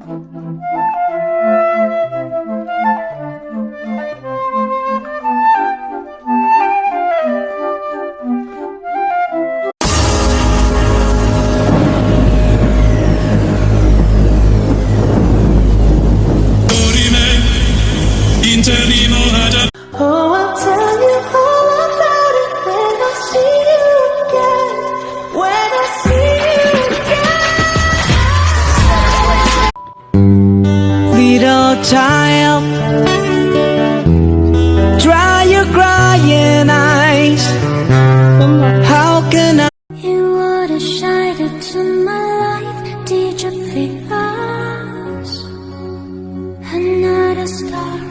Oh, I'll tell you all about it when I see you again. When I see you again. Little child, dry your crying eyes. How can I? You were the shadow to my life. Did you feel us? Another star.